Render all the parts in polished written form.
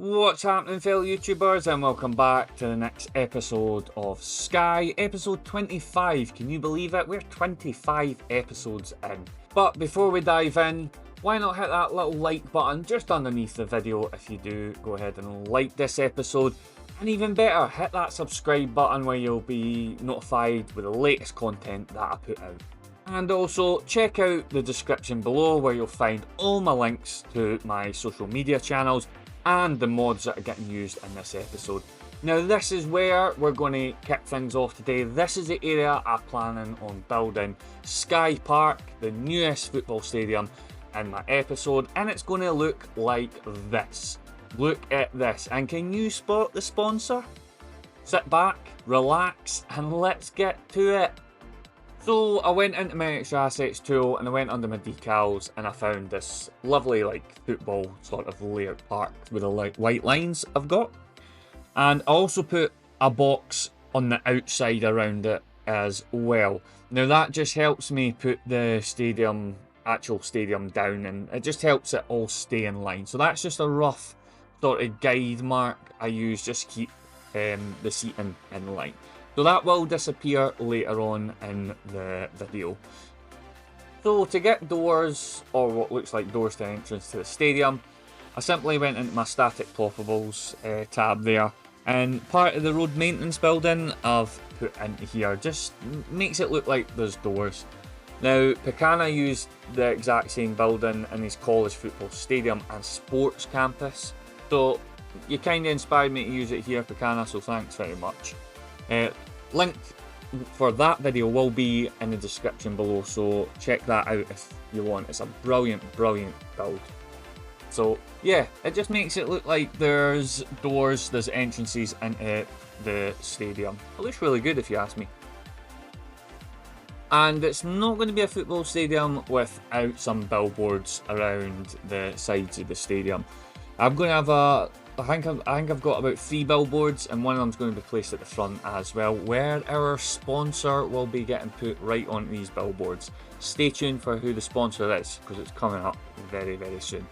What's happening, fellow YouTubers, and welcome back to the next episode of Skye, episode 25. Can you believe it? We're 25 episodes in. But before we dive in, why not hit that little like button just underneath the video if you do go ahead and like this episode. And even better, hit that subscribe button where you'll be notified with the latest content that I put out. And also check out the description below where you'll find all my links to my social media channels and the mods that are getting used in this episode. Now this is where we're going to kick things off today. This is the area I'm planning on building Skye Park, the newest football stadium in my episode, and it's going to look like this. Look at this, and can you spot the sponsor? Sit back, relax, and let's get to it. So I went into my extra assets tool and I went under my decals and I found this lovely football sort of layout park with the white lines I've got. And I also put a box on the outside around it as well. Now that just helps me put the actual stadium down, and it just helps it all stay in line. So that's just a rough sort of guide mark I use just to keep the seating in line. So that will disappear later on in the video. So to get doors, or what looks like doors to entrance to the stadium, I simply went into my static ploppables tab there, and part of the road maintenance building I've put into here just makes it look like there's doors. Now Picana used the exact same building in his college football stadium and sports campus, so you kind of inspired me to use it here, Picana, so thanks very much. Link for that video will be in the description below, so check that out if you want. It's a brilliant build. So yeah, it just makes it look like there's doors, there's entrances into the stadium. It looks really good if you ask me. And it's not going to be a football stadium without some billboards around the sides of the stadium. I'm going to have I think I've got about 3 billboards, and one of them's going to be placed at the front as well, where our sponsor will be getting put right onto these billboards. Stay tuned for who the sponsor is, because it's coming up very soon.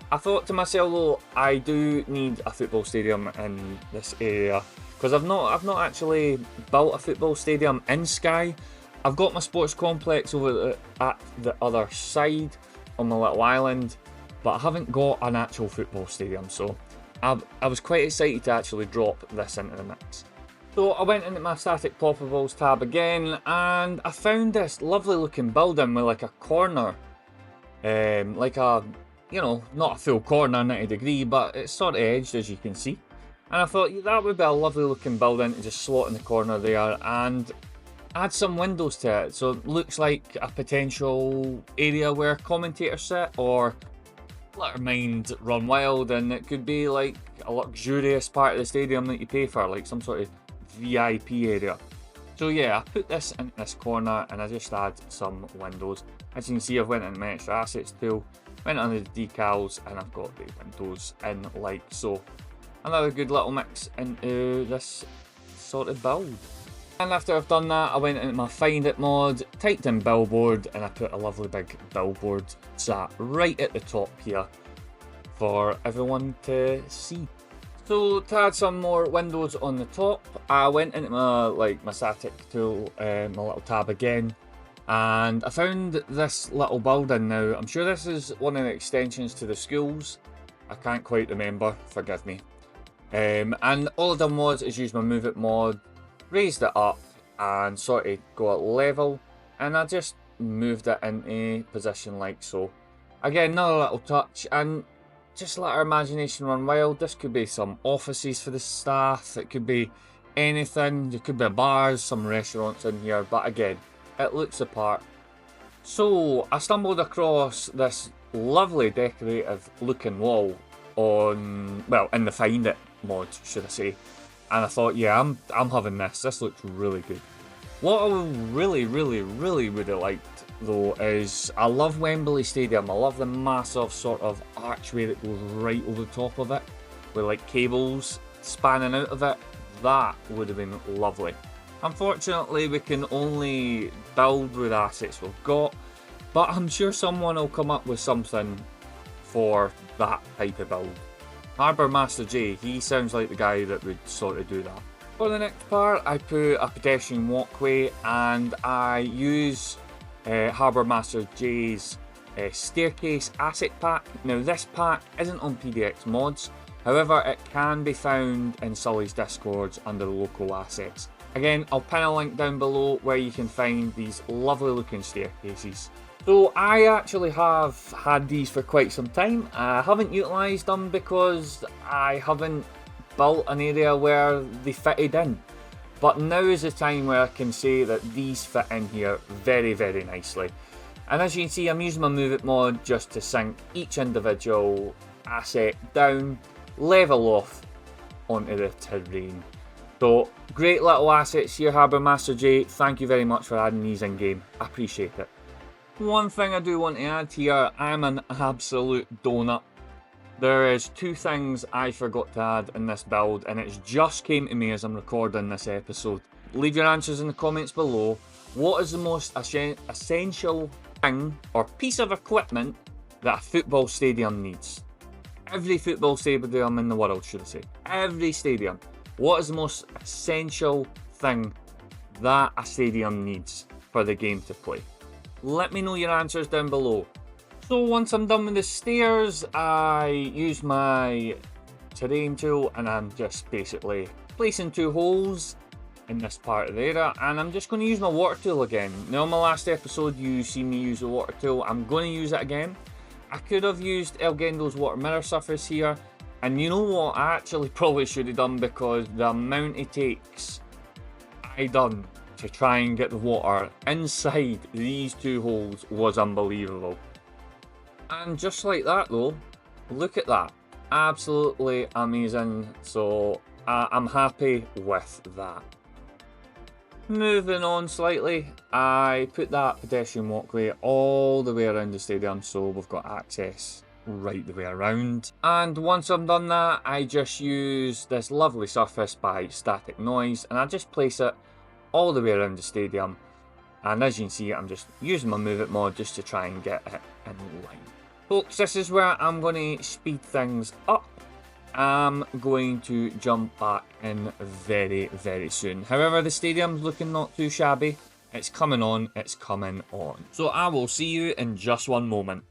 I thought to myself though, I do need a football stadium in this area, because I've not actually built a football stadium in Skye. I've got my sports complex over at the other side on my little island, but I haven't got an actual football stadium, so I was quite excited to actually drop this into the mix. So I went into my static ploppables tab again, and I found this lovely looking building with like a corner, like a, you know, not a full corner 90 degree, but it's sort of edged as you can see. And I thought that would be a lovely looking building to just slot in the corner there and add some windows to it, so it looks like a potential area where commentators sit, or let our mind run wild, and it could be like a luxurious part of the stadium that you pay for, like some sort of VIP area. So yeah, I put this in this corner and I just add some windows. As you can see, I've went into my extra assets tool, went under the decals, and I've got the windows in like so. Another good little mix into this sort of build. And after I've done that, I went into my Find It mod, typed in billboard, and I put a lovely big billboard sat right at the top here for everyone to see. So to add some more windows on the top, I went into my static tool, my little tab again, and I found this little building. Now I'm sure this is one of the extensions to the schools. I can't quite remember, forgive me. And all I've done is use my Move It mod, raised it up and sort of go at level, and I just moved it into position like so. Again, another little touch, and just let our imagination run wild. This could be some offices for the staff, it could be anything, there could be bars, some restaurants in here, but again, it looks the part. So I stumbled across this lovely decorative looking wall on, well, in the Find It mod, should I say. And I thought, yeah, I'm having this. This looks really good. What I really would have liked though is, I love Wembley Stadium. I love the massive sort of archway that goes right over the top of it, with like cables spanning out of it. That would have been lovely. Unfortunately, we can only build with assets we've got, but I'm sure someone will come up with something for that type of build. Harbour Master J, he sounds like the guy that would sort of do that. For the next part, I put a pedestrian walkway and I use Harbour Master J's staircase asset pack. Now this pack isn't on PDX Mods, however it can be found in Sully's Discords under the local assets. Again, I'll pin a link down below where you can find these lovely looking staircases. So I actually have had these for quite some time. I haven't utilised them because I haven't built an area where they fitted in. But now is the time where I can say that these fit in here very, very nicely. And as you can see, I'm using my Move It mod just to sink each individual asset down, level off onto the terrain. So, great little assets here, Harbour Master J. Thank you very much for adding these in game. I appreciate it. One thing I do want to add here, I'm an absolute donut. There is two things I forgot to add in this build, and it's just came to me as I'm recording this episode. Leave your answers in the comments below. What is the most essential thing or piece of equipment that a football stadium needs? Every football stadium in the world, should I say. Every stadium. What is the most essential thing that a stadium needs for the game to play? Let me know your answers down below. So once I'm done with the stairs, I use my terrain tool and I'm just basically placing two holes in this part of the area, and I'm just going to use my water tool again. Now in my last episode you see me use the water tool, I'm going to use it again. I could have used Elgendo's water mirror surface here, and you know what, I actually probably should have done, because the amount it takes I done to try and get the water inside these two holes was unbelievable. And just like that though, look at that, absolutely amazing. So I'm happy with that. Moving on slightly, I put that pedestrian walkway all the way around the stadium, so we've got access right the way around. And once I've done that, I just use this lovely surface by Static Noise, and I just place it all the way around the stadium. And as you can see, I'm just using my Move It mod just to try and get it in line. Folks, this is where I'm going to speed things up. I'm going to jump back in very, very soon. However, the stadium's looking not too shabby. It's coming on, it's coming on. So I will see you in just one moment.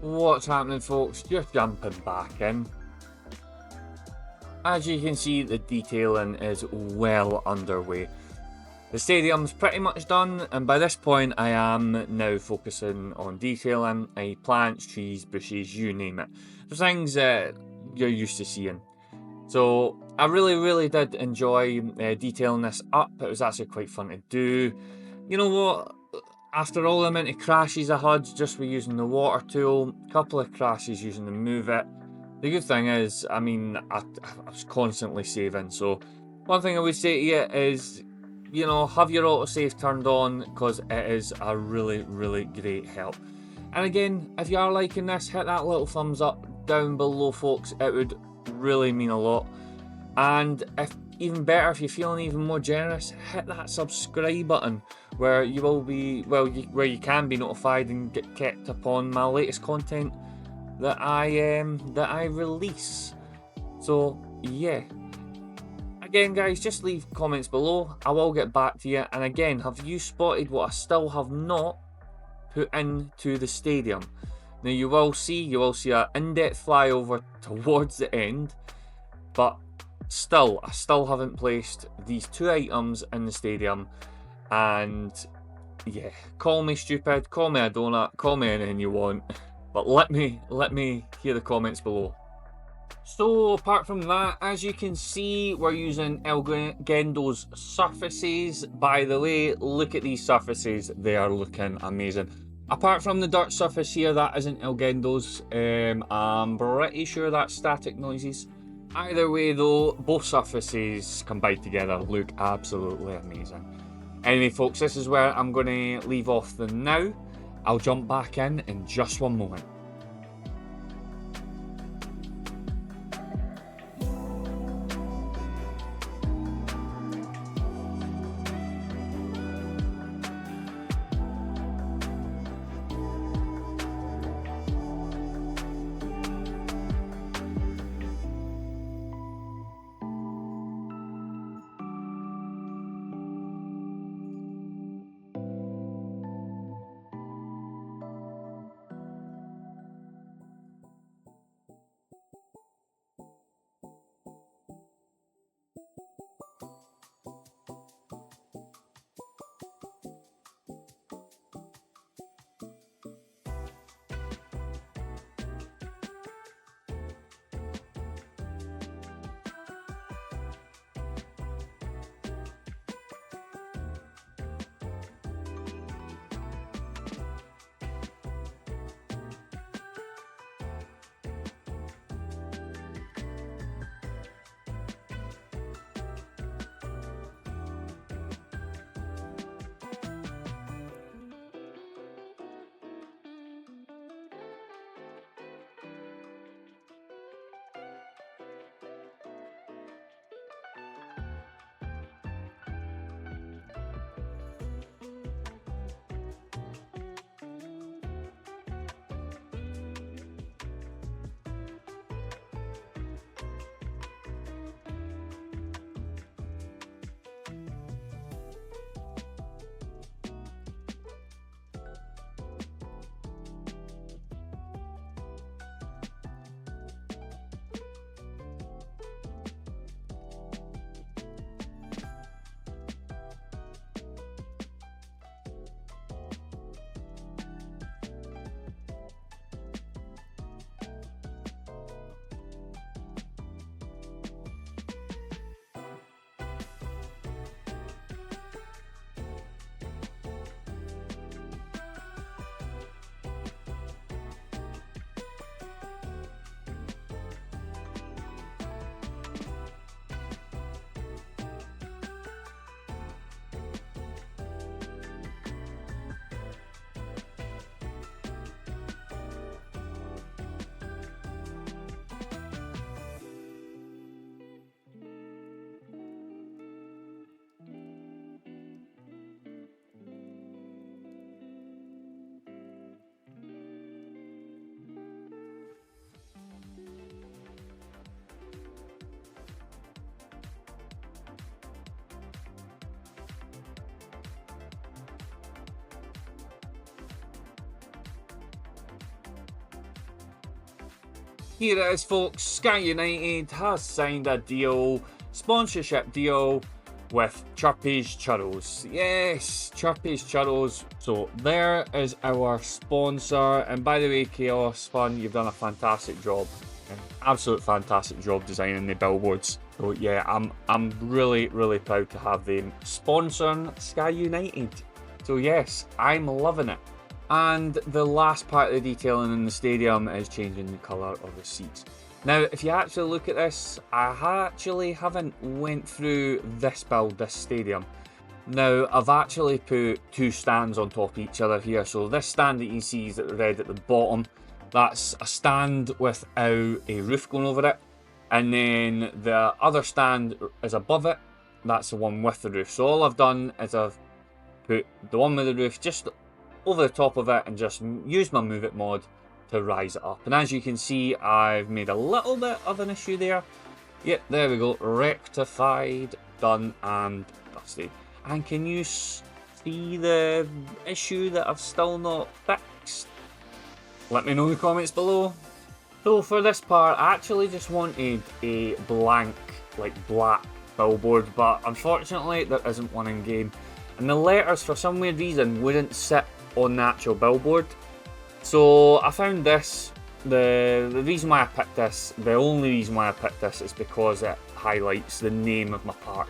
What's happening, folks? Just jumping back in. As you can see, the detailing is well underway. The stadium's pretty much done, and by this point I am now focusing on detailing plants, trees, bushes, you name it. The things that you're used to seeing. So I really did enjoy detailing this up. It was actually quite fun to do. You know what? After all the amount of crashes I had just with using the water tool, a couple of crashes using the move it. The good thing is, I mean, I was constantly saving. So one thing I would say to you is, you know, have your autosave turned on because it is a really great help. And again, if you are liking this, hit that little thumbs up down below, folks. It would really mean a lot. And if even better, if you're feeling even more generous, hit that subscribe button where you will be, well, where you can be notified and get kept upon my latest content that I release. So yeah. Again, guys, just leave comments below. I will get back to you. And again, have you spotted what I still have not put into the stadium? Now you will see an in-depth flyover towards the end, but still, I still haven't placed these two items in the stadium. And yeah, call me stupid, call me a donut, call me anything you want, but let me hear the comments below. So apart from that, as you can see, we're using Elgendo's surfaces. By the way, look at these surfaces, they are looking amazing. Apart from the dirt surface here, that isn't Elgendo's. I'm pretty sure that's Static Noises. Either way though, both surfaces combined together look absolutely amazing. Anyway folks, this is where I'm going to leave off the now. I'll jump back in just one moment. here it is, folks. Skye United has signed a sponsorship deal with Chirpy's Churros. Yes, Chirpy's Churros. So there is our sponsor. And by the way, Chaos Fun, you've done a fantastic job. An absolute fantastic job designing the billboards. So yeah, I'm really, really proud to have them sponsoring Skye United. So yes, I'm loving it. And the last part of the detailing in the stadium is changing the colour of the seats. Now, if you actually look at this, I actually haven't went through this stadium. Now, I've actually put two stands on top of each other here. So this stand that you see is at the red at the bottom. That's a stand without a roof going over it. And then the other stand is above it. That's the one with the roof. So all I've done is I've put the one with the roof just over the top of it and just used my Move It mod to rise it up. And as you can see, I've made a little bit of an issue there. Yep, there we go. Rectified, done and dusted. And can you see the issue that I've still not fixed? Let me know in the comments below. So for this part, I actually just wanted a blank, like black billboard, but unfortunately there isn't one in game. And the letters, for some weird reason, wouldn't sit on the actual billboard. So I found this. The reason why I picked this, the only reason why I picked this is because it highlights the name of my park.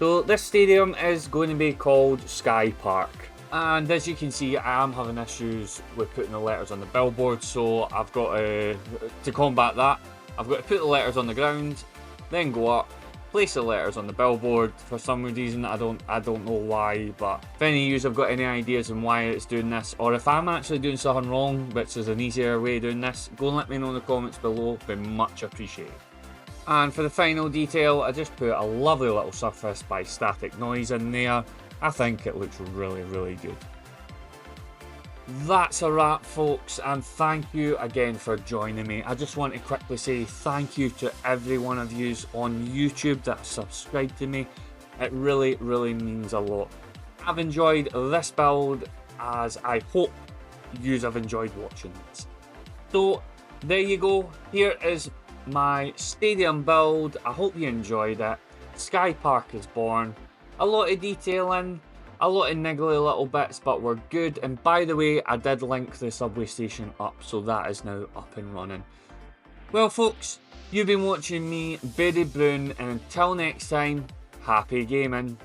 So this stadium is going to be called Skye Park. And as you can see, I am having issues with putting the letters on the billboard. So I've got to combat that, I've got to put the letters on the ground, then go up, place the letters on the billboard. For some reason, I don't know why, but if any of you have got any ideas on why it's doing this, or if I'm actually doing something wrong, which is an easier way of doing this, go and let me know in the comments below. It'd be much appreciated. And for the final detail, I just put a lovely little surface by Static Noise in there. I think it looks really, really good. That's a wrap, folks, and thank you again for joining me. I just want to quickly say thank you to every one of you on YouTube that subscribed to me. It really, really means a lot. I've enjoyed this build, as I hope you have enjoyed watching this. So there you go. Here is my stadium build. I hope you enjoyed it. Skye Park is born. A lot of detailing, a lot of niggly little bits, but we're good. And by the way, I did link the subway station up, so that is now up and running. Well, folks, you've been watching me, Berry Brown, and until next time, happy gaming.